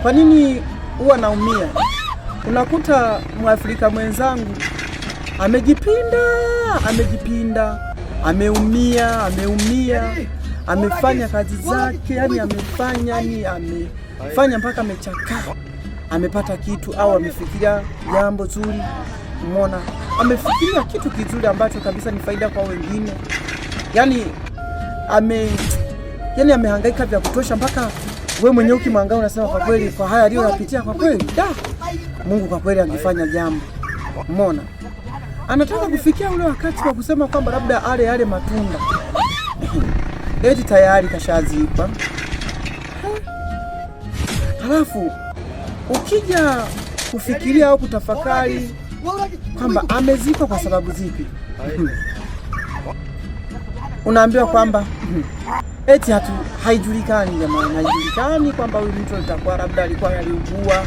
Kwa nini huwa naumia? Unakuta Mwafrika mwenzangu amejipinda, ameumia, amefanya kazi zake, yani amefanya mpaka amechakaa, amepata kitu au amefikiria jambo zuri, umeona, amefikiria kitu kizuri ambacho kabisa ni faida kwa wengine, yani amehangaika vya kutosha mpaka wewe mwenyewe ukimwangalia unasema kwa kweli, kwa haya aliyoyapitia, kwa kweli Mungu kwa kweli angefanya jambo, umeona. Anataka kufikia ule wakati wa kusema kwamba labda ale matunda eti tayari kashazikwa. Halafu ukija kufikiria au kutafakari kwamba amezikwa kwa sababu zipi, unaambiwa kwamba eti haijulikani. Jamani, haijulikani kwamba huyu mtu alitakuwa labda alikuwa aliugua.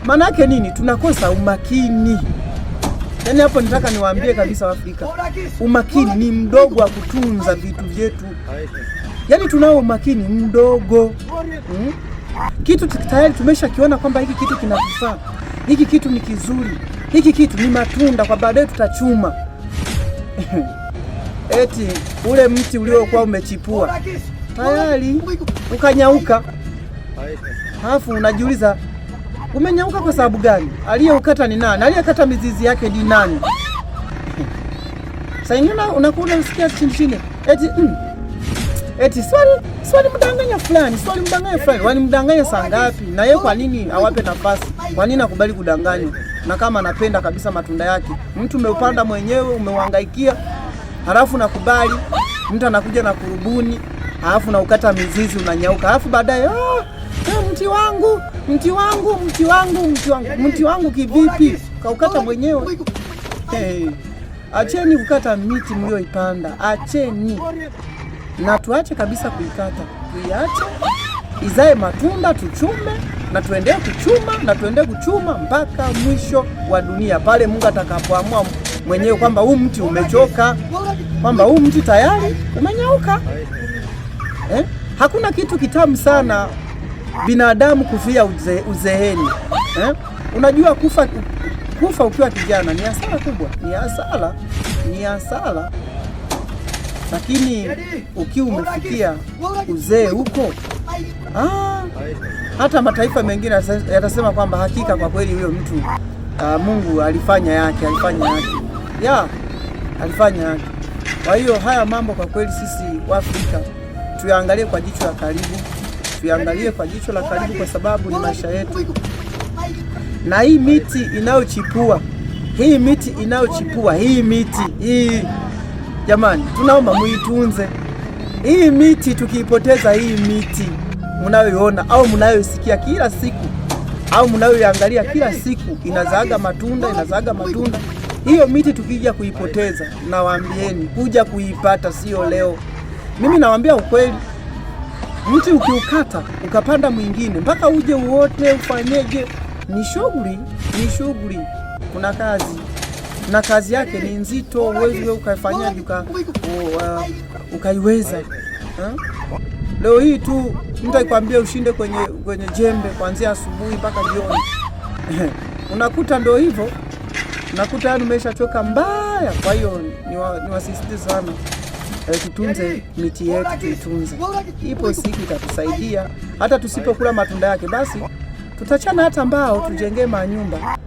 Maana yake nini? Tunakosa umakini. Yaani hapo nataka niwaambie kabisa Waafrika, umakini ni mdogo wa kutunza vitu vyetu. Yaani tunao umakini mdogo. Kitu tayari tumeshakiona kwamba hiki kitu kinatufaa, hiki kitu ni kizuri, hiki kitu ni matunda, kwa baadaye tutachuma. Eti ule mti uliokuwa umechipua tayari ukanyauka. Halafu unajiuliza umenyauka kwa sababu gani? Aliyeukata ni nani? Aliyekata mizizi yake ni nani? Sasa ingine unakuwa unasikia chini eti swali mdanganya fulani, wanimdanganya saa ngapi? Na yeye kwa nini awape nafasi? Kwa nini akubali kudanganywa? Na kama anapenda kabisa matunda yake, mtu umeupanda mwenyewe, umeuhangaikia, halafu nakubali mtu anakuja na kurubuni, halafu na ukata mizizi unanyauka, halafu baadaye mti wangu kivipi? Kaukata mwenyewe. Acheni kukata miti mlioipanda, acheni. Na tuache kabisa kuikata, tuiache izae matunda, tuchume na tuendelee kuchuma na tuendelee kuchuma mpaka mwisho wa dunia, pale Mungu atakapoamua mwenyewe kwamba huu mti umechoka, kwamba huu mti tayari umenyauka. Hakuna kitu kitamu sana binadamu kufia uzeeni. Unajua kufa ukiwa kijana ni hasara kubwa, ni hasara. Lakini ukiwa umefikia uzee huko, hata mataifa mengine yatasema kwamba hakika kwa kweli huyo mtu Mungu alifanya yake. Kwa hiyo haya mambo kwa kweli sisi Waafrika tuyaangalie kwa jicho la karibu, kwa sababu ni maisha yetu. Na hii miti inayochipua hii jamani, tunaomba muitunze hii miti. Tukiipoteza hii miti mnayoiona au mnayosikia kila siku au mnayoiangalia kila siku, inazaaga matunda, hiyo miti tukija kuipoteza, nawaambieni kuja kuipata sio leo. Mimi nawaambia ukweli, mti ukiukata ukapanda mwingine mpaka uje uote ufanyeje, ni shughuli. Kuna kazi na kazi yake ni nzito, uwezi wewe ukafanyaje ukaiweza. Leo hii tu mtu akikwambia ushinde kwenye jembe kuanzia asubuhi mpaka jioni, unakuta ndio hivyo, unakuta yani umeshachoka mbaya. Kwa hiyo niwasisitize sana, tutunze miti yetu, tuitunze. Ipo siku itatusaidia, hata tusipokula matunda yake basi tutachana hata mbao tujengee manyumba.